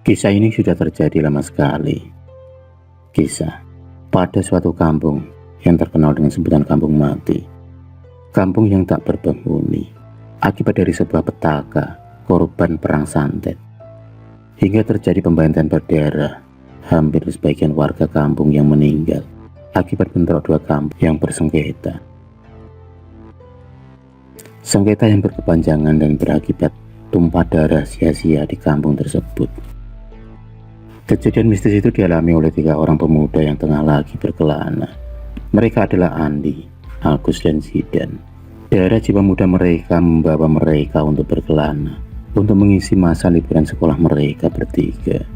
Kisah ini sudah terjadi lama sekali. Kisah pada suatu kampung yang terkenal dengan sebutan kampung mati. Kampung yang tak berpenghuni akibat dari sebuah petaka korban perang santet. Hingga terjadi pembantaian berdarah. Hampir sebagian warga kampung yang meninggal akibat bentrok dua kampung yang bersengketa. Sengketa yang berkepanjangan dan berakibat tumpah darah sia-sia di kampung tersebut. Kejadian mistis itu dialami oleh 3 orang pemuda yang tengah lagi berkelana. Mereka adalah Andi, Agus, dan Zidan. Darah jiwa muda mereka membawa mereka untuk berkelana, untuk mengisi masa liburan sekolah mereka bertiga.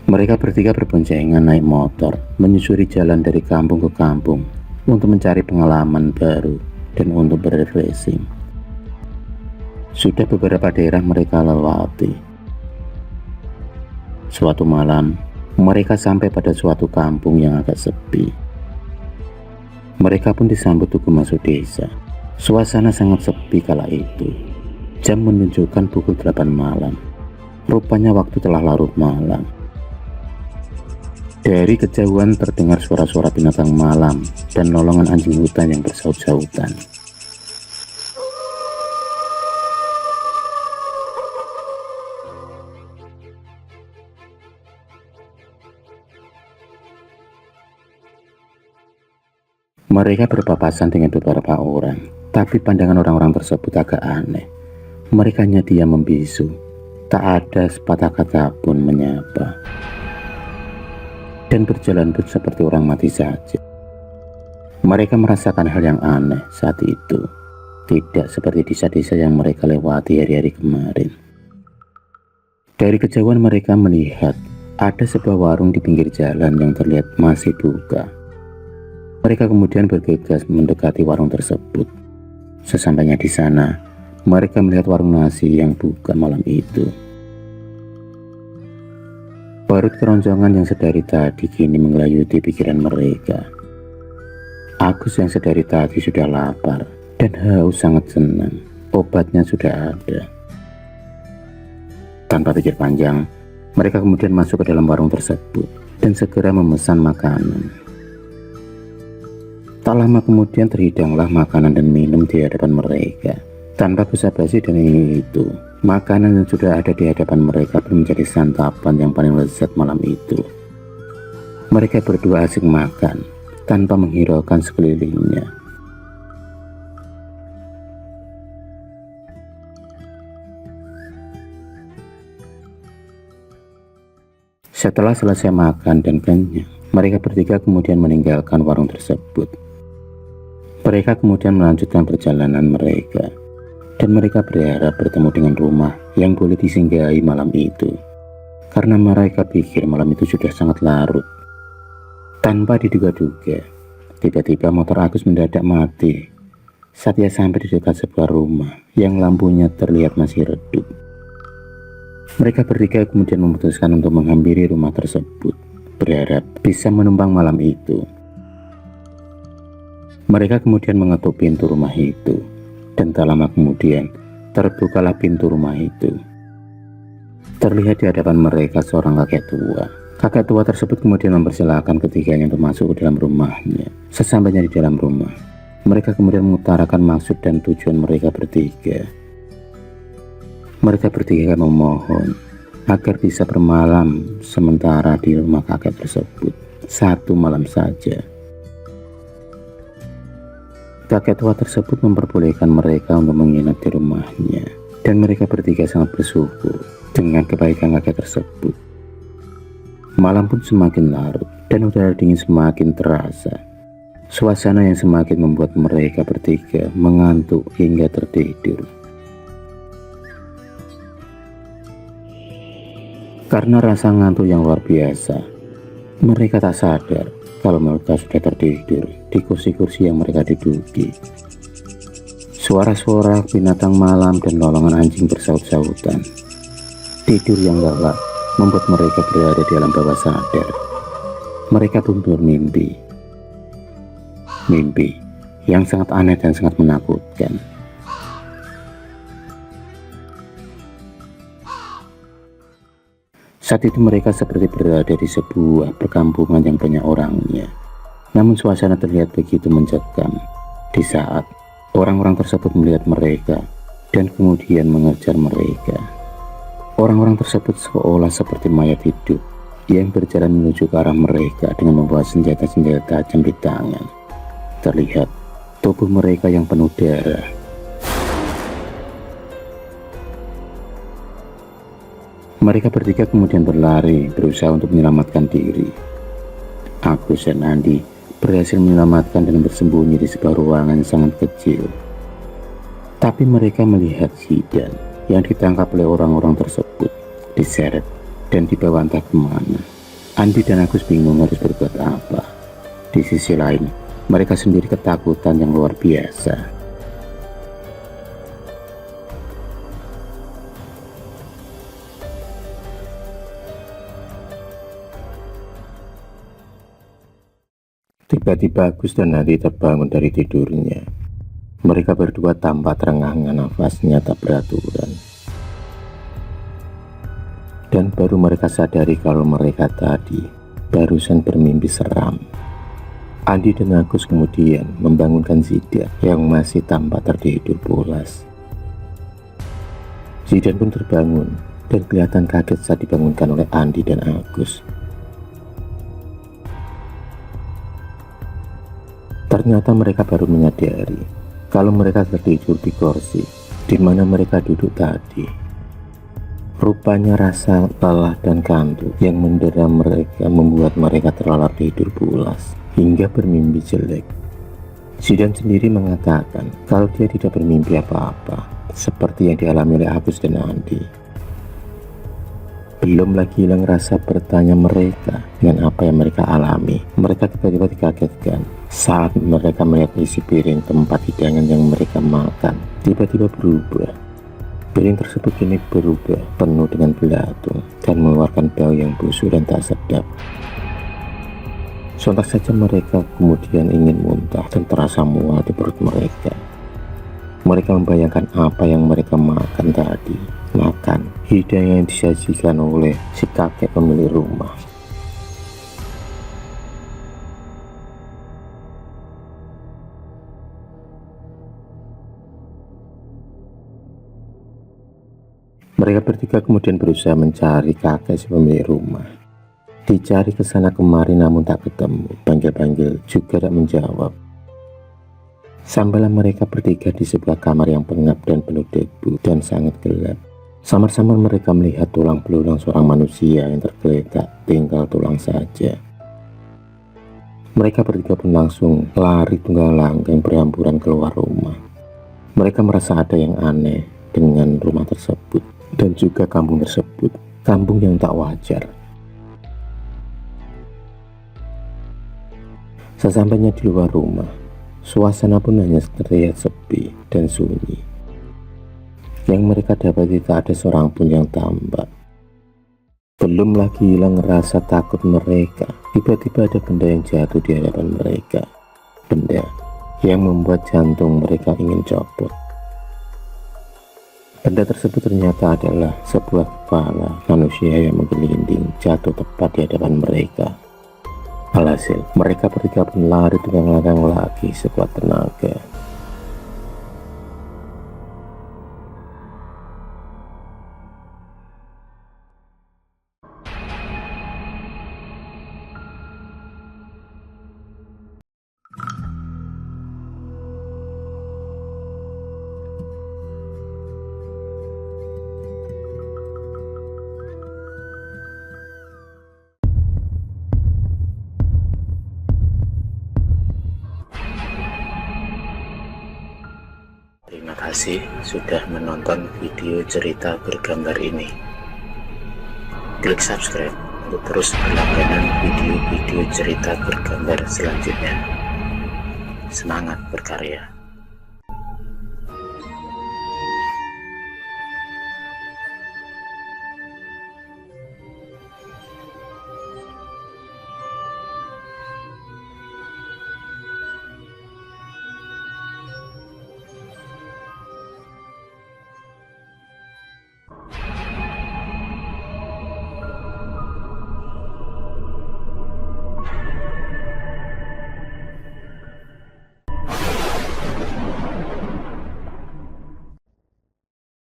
Mereka bertiga berboncengan naik motor, menyusuri jalan dari kampung ke kampung, untuk mencari pengalaman baru dan untuk berrefreshing. Sudah beberapa daerah mereka lewati. Suatu malam, mereka sampai pada suatu kampung yang agak sepi. Mereka pun disambut tugu masuk desa. Suasana sangat sepi kala itu. Jam menunjukkan pukul 8 malam. Rupanya waktu telah larut malam. Dari kejauhan terdengar suara-suara binatang malam dan lolongan anjing hutan yang bersaut-sautan. Mereka berpapasan dengan beberapa orang, tapi pandangan orang-orang tersebut agak aneh. Mereka hanya diam membisu, tak ada sepatah kata pun menyapa. Dan berjalan pun seperti orang mati saja. Mereka merasakan hal yang aneh saat itu, tidak seperti desa-desa yang mereka lewati hari-hari kemarin. Dari kejauhan mereka melihat ada sebuah warung di pinggir jalan yang terlihat masih buka. Mereka kemudian bergegas mendekati warung tersebut. Sesampainya di sana, mereka melihat warung nasi yang buka malam itu. Barut keroncongan yang sedari tadi kini menggelayuti pikiran mereka. Agus yang sedari tadi sudah lapar dan haus sangat senang. Obatnya sudah ada. Tanpa pikir panjang, mereka kemudian masuk ke dalam warung tersebut dan segera memesan makanan. Tak lama kemudian terhidanglah makanan dan minum di hadapan mereka. Tanpa basa-basi dan ini itu, makanan yang sudah ada di hadapan mereka pun menjadi santapan yang paling lezat malam itu. Mereka berdua asik makan, tanpa menghiraukan sekelilingnya. Setelah selesai makan dan kenyang, mereka bertiga kemudian meninggalkan warung tersebut. Mereka kemudian melanjutkan perjalanan mereka. Dan mereka berharap bertemu dengan rumah yang boleh disinggahi malam itu. Karena mereka pikir malam itu sudah sangat larut. Tanpa diduga-duga, tiba-tiba motor Agus mendadak mati saat ia sampai di dekat sebuah rumah yang lampunya terlihat masih redup. Mereka bertiga kemudian memutuskan untuk menghampiri rumah tersebut, berharap bisa menumpang malam itu. Mereka kemudian mengetuk pintu rumah itu. Dan tak lama kemudian, terbukalah pintu rumah itu. Terlihat di hadapan mereka seorang kakek tua. Kakek tua tersebut kemudian mempersilahkan ketiganya untuk masuk ke dalam rumahnya. Sesampainya di dalam rumah, mereka kemudian mengutarakan maksud dan tujuan mereka bertiga. Mereka bertiga memohon agar bisa bermalam sementara di rumah kakek tersebut 1 malam saja. Kakek tua tersebut memperbolehkan mereka untuk menginap di rumahnya, dan mereka bertiga sangat bersyukur dengan kebaikan kakek tersebut. Malam pun semakin larut dan udara dingin semakin terasa. Suasana yang semakin membuat mereka bertiga mengantuk hingga tertidur. Karena rasa ngantuk yang luar biasa, mereka tak sadar kalau mereka sudah tertidur di kursi-kursi yang mereka duduki. Suara-suara binatang malam dan lolongan anjing bersaut-sautan. Tidur yang lelap membuat mereka berada di alam bawah sadar. Mereka pun bermimpi. Mimpi yang sangat aneh dan sangat menakutkan. Saat itu mereka seperti berada di sebuah perkampungan yang banyak orangnya. Namun suasana terlihat begitu mencekam di saat orang-orang tersebut melihat mereka dan kemudian mengejar mereka. Orang-orang tersebut seolah seperti mayat hidup yang berjalan menuju ke arah mereka dengan membawa senjata-senjata tajam di tangan. Terlihat tubuh mereka yang penuh darah. Mereka bertiga kemudian berlari, berusaha untuk menyelamatkan diri. Agus dan Andi berhasil menyelamatkan dan bersembunyi di sebuah ruangan yang sangat kecil. Tapi mereka melihat Zidan yang ditangkap oleh orang-orang tersebut, diseret dan dibawa entah kemana. Andi dan Agus bingung harus berbuat apa. Di sisi lain, mereka sendiri ketakutan yang luar biasa. Tiba-tiba Agus dan Andi terbangun dari tidurnya. Mereka berdua tampak terengah-engah, nafasnya tak beraturan. Dan baru mereka sadari kalau mereka tadi barusan bermimpi seram. Andi dan Agus kemudian membangunkan Zidan yang masih tampak tertidur pulas. Zidan pun terbangun dan kelihatan kaget saat dibangunkan oleh Andi dan Agus. Ternyata mereka baru menyadari kalau mereka tertidur di kursi di mana mereka duduk tadi. Rupanya rasa lelah dan kantuk yang mendera mereka membuat mereka terlelap tidur pulas hingga bermimpi jelek. Zidan sendiri mengatakan kalau dia tidak bermimpi apa-apa seperti yang dialami oleh Agus dan Andi. Belum lagi hilang rasa bertanya mereka dengan apa yang mereka alami. Mereka tiba-tiba dikagetkan saat mereka melihat isi piring tempat hidangan yang mereka makan tiba-tiba berubah. Piring tersebut kini berubah penuh dengan belatung dan mengeluarkan bau yang busuk dan tak sedap. Sontak saja mereka kemudian ingin muntah dan terasa mual di perut mereka. Mereka membayangkan apa yang mereka makan tadi. Makan hidangan yang disajikan oleh si kakek pemilik rumah. Mereka bertiga kemudian berusaha mencari kakek si pemilik rumah. Dicari ke sana kemari namun tak ketemu. Panggil-panggil juga tak menjawab. Sampailah mereka bertiga di sebuah kamar yang pengap dan penuh debu dan sangat gelap. Samar-samar mereka melihat tulang belulang seorang manusia yang tergeletak, tinggal tulang saja. Mereka bertiga pun langsung lari tunggang langgang berhamburan keluar rumah. Mereka merasa ada yang aneh dengan rumah tersebut dan juga kampung tersebut, kampung yang tak wajar. Sesampainya di luar rumah, suasana pun hanya terlihat sepi dan sunyi. Yang mereka dapati tak ada seorang pun yang tampak. Belum lagi hilang rasa takut mereka. Tiba-tiba ada benda yang jatuh di hadapan mereka. Benda yang membuat jantung mereka ingin copot. Benda tersebut ternyata adalah sebuah kepala manusia yang menggelinding jatuh tepat di hadapan mereka. Alhasil, mereka bertiga pun lari tunggang langgang lagi sekuat tenaga. Terima kasih sudah menonton video cerita bergambar ini. Klik subscribe untuk terus berlangganan video-video cerita bergambar selanjutnya. Semangat berkarya.